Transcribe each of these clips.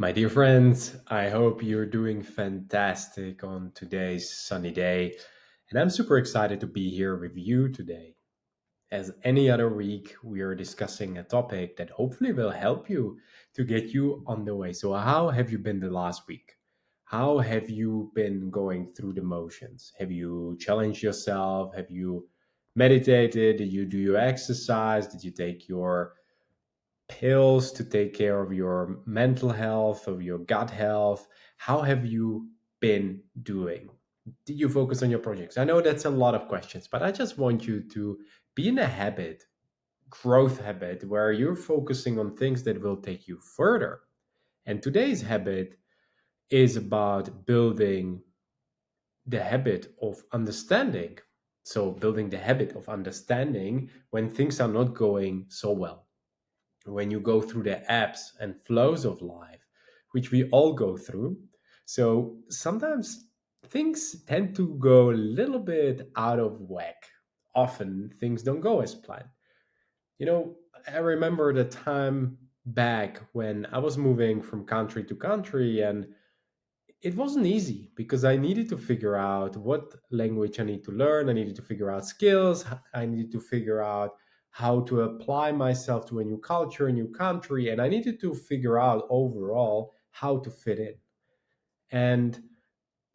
My dear friends, I hope you're doing fantastic on today's sunny day. And I'm super excited to be here with you today. As any other week, we are discussing a topic that hopefully will help you to get you on the way. So, how have you been the last week? How have you been going through the motions? Have you challenged yourself? Have you meditated? Did you do your exercise? Did you take your pills to take care of your mental health, of your gut health? How have you been doing? Did you focus on your projects? I know that's a lot of questions, but I just want you to be in a habit, growth habit, where you're focusing on things that will take you further. And today's habit is about building the habit of understanding. So, building the habit of understanding when things are not going so well, when you go through the ebbs and flows of life, which we all go through. So sometimes things tend to go a little bit out of whack. Often things don't go as planned. You know, I remember the time back when I was moving from country to country, and it wasn't easy because I needed to figure out what language I need to learn. I needed to figure out skills. I needed to figure out how to apply myself to a new culture, a new country. And I needed to figure out overall how to fit in. And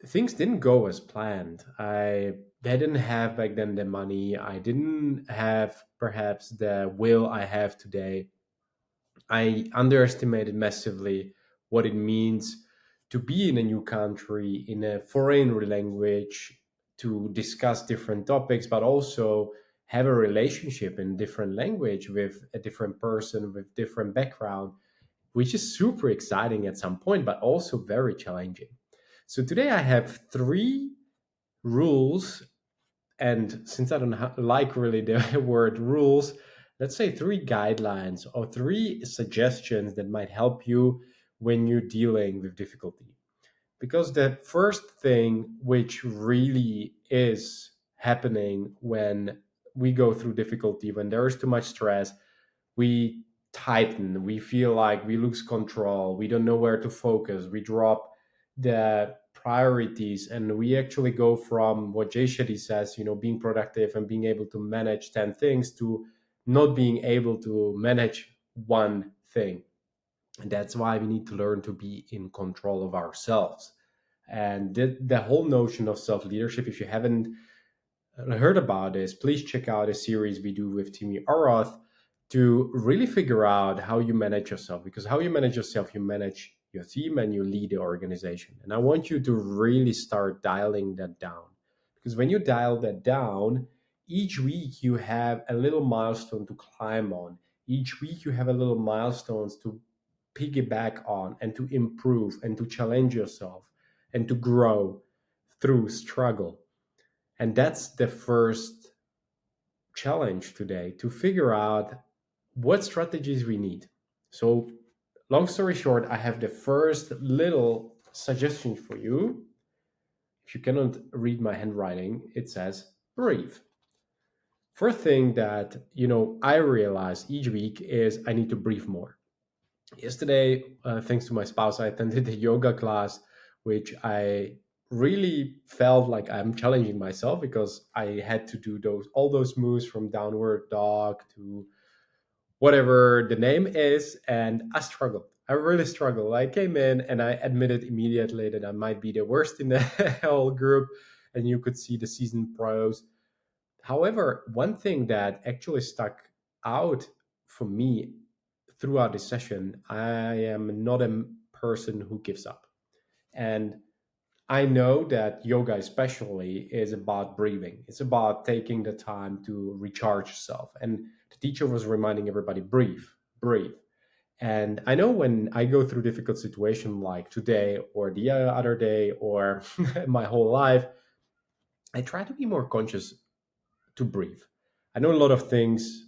things didn't go as planned. I didn't have back then the money. I didn't have perhaps the will I have today. I underestimated massively what it means to be in a new country, in a foreign language, to discuss different topics, but also have a relationship in different language with a different person with different background, which is super exciting at some point, but also very challenging. So today I have three rules, and since I don't like really the word rules, let's say three guidelines or three suggestions that might help you when you're dealing with difficulty. Because the first thing which really is happening when we go through difficulty, when there is too much stress, we tighten, we feel like we lose control, we don't know where to focus, we drop the priorities, and we actually go from what Jay Shetty says, being productive and being able to manage 10 things to not being able to manage one thing. And that's why we need to learn to be in control of ourselves. And the whole notion of self leadership, if you haven't heard about this, please check out a series we do with Timmy Arath to really figure out how you manage yourself. Because how you manage yourself, you manage your team and you lead the organization. And I want you to really start dialing that down. Because when you dial that down, each week you have a little milestone to climb on. Each week you have a little milestones to piggyback on and to improve and to challenge yourself and to grow through struggle. And that's the first challenge today, to figure out what strategies we need. So, long story short, I have the first little suggestion for you. If you cannot read my handwriting, it says breathe. First thing that I realize each week is I need to breathe more. Yesterday, thanks to my spouse, I attended a yoga class, which I really felt like I'm challenging myself because I had to do all those moves from downward dog to whatever the name is, and I struggled. I really struggled. I came in and I admitted immediately that I might be the worst in the whole group, and you could see the seasoned pros. However, one thing that actually stuck out for me throughout the session, I am not a person who gives up. And I know that yoga, especially, is about breathing. It's about taking the time to recharge yourself. And the teacher was reminding everybody breathe, breathe. And I know when I go through difficult situation like today or the other day or my whole life, I try to be more conscious to breathe. I know a lot of things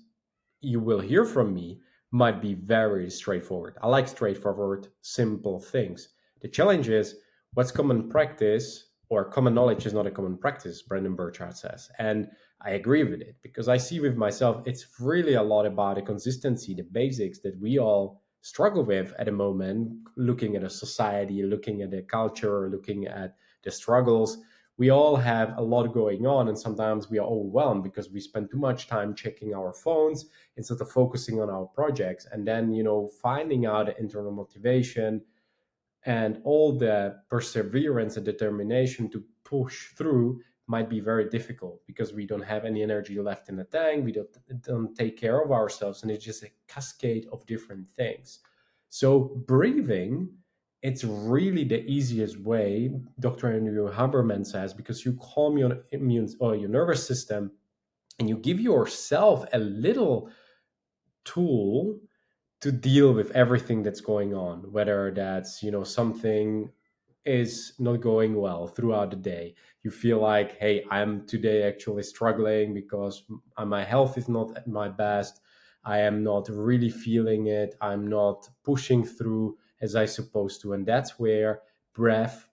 you will hear from me might be very straightforward. I like straightforward, simple things. The challenge is what's common practice or common knowledge is not a common practice, Brandon Burchard says. And I agree with it because I see with myself, it's really a lot about the consistency, the basics that we all struggle with at the moment, looking at a society, looking at the culture, looking at the struggles. We all have a lot going on, and sometimes we are overwhelmed because we spend too much time checking our phones instead of focusing on our projects. And then, finding out the internal motivation and all the perseverance and determination to push through might be very difficult because we don't have any energy left in the tank. We don't take care of ourselves, and it's just a cascade of different things. So breathing, it's really the easiest way, Dr. Andrew Haberman says, because you calm your immune or your nervous system, and you give yourself a little tool to deal with everything that's going on, whether that's, something is not going well throughout the day. You feel like, hey, I'm today actually struggling because my health is not at my best. I am not really feeling it. I'm not pushing through as I supposed to. And that's where breath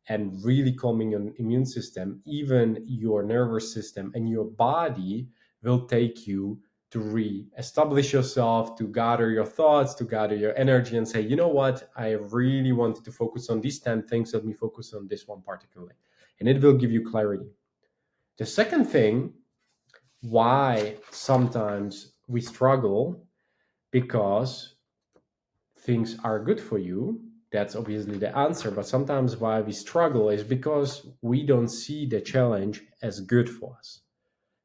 and really calming your immune system, even your nervous system and your body, will take you to re-establish yourself, to gather your thoughts, to gather your energy and say, you know what, I really wanted to focus on these 10 things. Let me focus on this one particularly. And it will give you clarity. The second thing, why sometimes we struggle because things are good for you, that's obviously the answer. But sometimes why we struggle is because we don't see the challenge as good for us.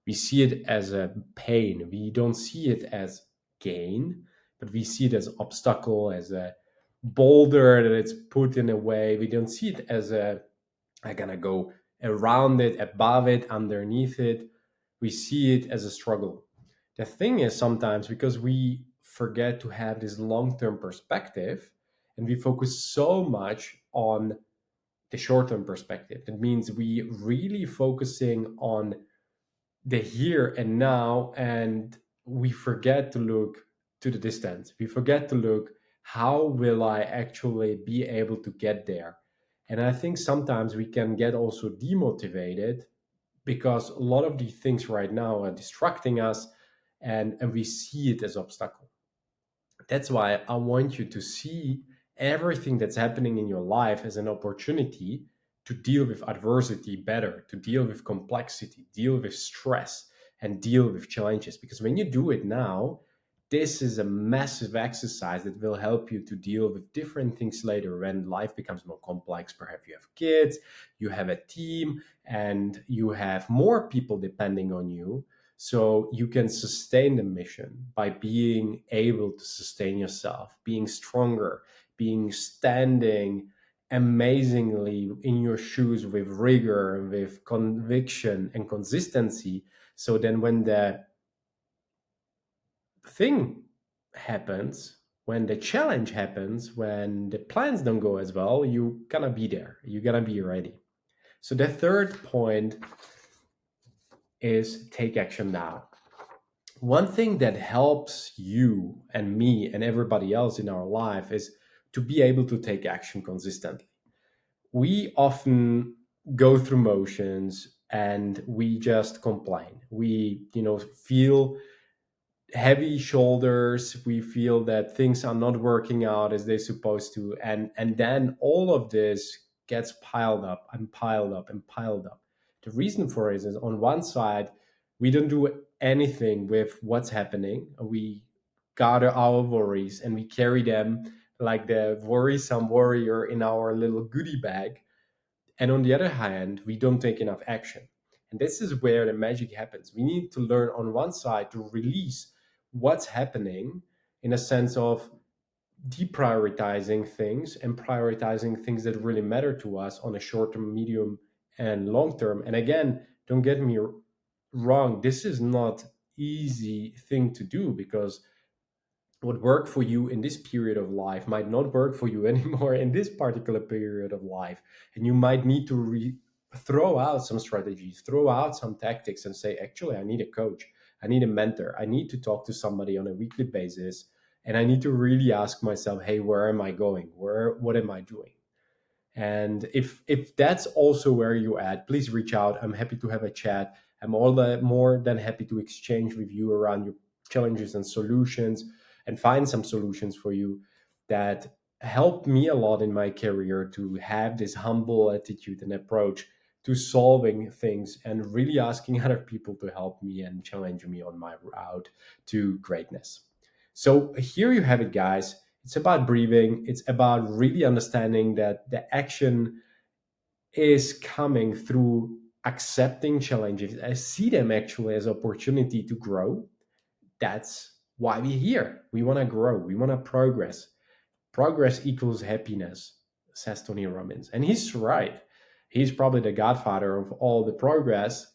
We see it as a pain. We don't see it as gain, but we see it as obstacle, as a boulder that it's put in a way. We don't see it as I gotta go around it, above it, underneath it. We see it as a struggle. The thing is, sometimes because we forget to have this long-term perspective and we focus so much on the short-term perspective, that means we really focusing on the here and now, and we forget to look to the distance. We forget to look, how will I actually be able to get there? And I think sometimes we can get also demotivated because a lot of these things right now are distracting us, and we see it as obstacle. That's why I want you to see everything that's happening in your life as an opportunity to deal with adversity better, to deal with complexity, deal with stress, and deal with challenges. Because when you do it now, this is a massive exercise that will help you to deal with different things later when life becomes more complex. Perhaps you have kids, you have a team, and you have more people depending on you, so you can sustain the mission by being able to sustain yourself, being stronger, being standing amazingly in your shoes with rigor and with conviction and consistency. So then when the thing happens, when the challenge happens, when the plans don't go as well, you gotta be there. You gotta be ready. So the third point is take action now. One thing that helps you and me and everybody else in our life is to be able to take action consistently. We often go through motions and we just complain. We, feel heavy shoulders. We feel that things are not working out as they're supposed to, and then all of this gets piled up and piled up and piled up. The reason for it is, on one side, we don't do anything with what's happening. We gather our worries and we carry them like the worrisome warrior in our little goodie bag, and on the other hand, we don't take enough action. And this is where the magic happens. We need to learn, on one side, to release what's happening in a sense of deprioritizing things and prioritizing things that really matter to us on a short term, medium, and long term. And again, don't get me wrong, this is not easy thing to do, because what worked for you in this period of life might not work for you anymore in this particular period of life. And you might need to throw out some strategies, throw out some tactics, and say, actually, I need a coach, I need a mentor, I need to talk to somebody on a weekly basis. And I need to really ask myself, hey, where am I going? What am I doing? And if that's also where you're at, please reach out. I'm happy to have a chat. I'm more than happy to exchange with you around your challenges and solutions, and find some solutions for you. that helped me a lot in my career to have this humble attitude and approach to solving things and really asking other people to help me and challenge me on my route to greatness. So here you have it, guys. It's about breathing. It's about really understanding that the action is coming through accepting challenges. I see them actually as opportunity to grow. That's why we're here. We want to grow. We want to progress. Progress equals happiness, says Tony Robbins. And he's right. He's probably the godfather of all the progress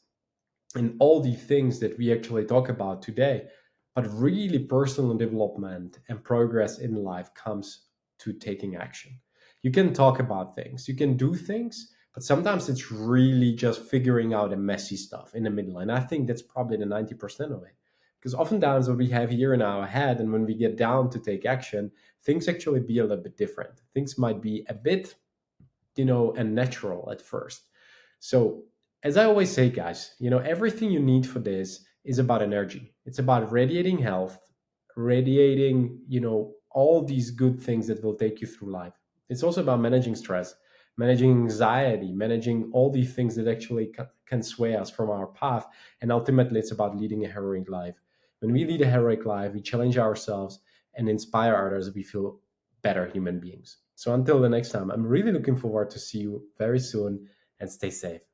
and all the things that we actually talk about today. But really, personal development and progress in life comes to taking action. You can talk about things, you can do things, but sometimes it's really just figuring out the messy stuff in the middle. And I think that's probably the 90% of it. Because oftentimes, what we have here in our head, and when we get down to take action, things actually be a little bit different. Things might be a bit and natural at first. So, as I always say, guys, everything you need for this is about energy. It's about radiating health, radiating, all these good things that will take you through life. It's also about managing stress, managing anxiety, managing all these things that actually can sway us from our path. And ultimately, it's about leading a heroic life. When we lead a heroic life, we challenge ourselves and inspire others. We feel better human beings. So until the next time, I'm really looking forward to see you very soon and stay safe.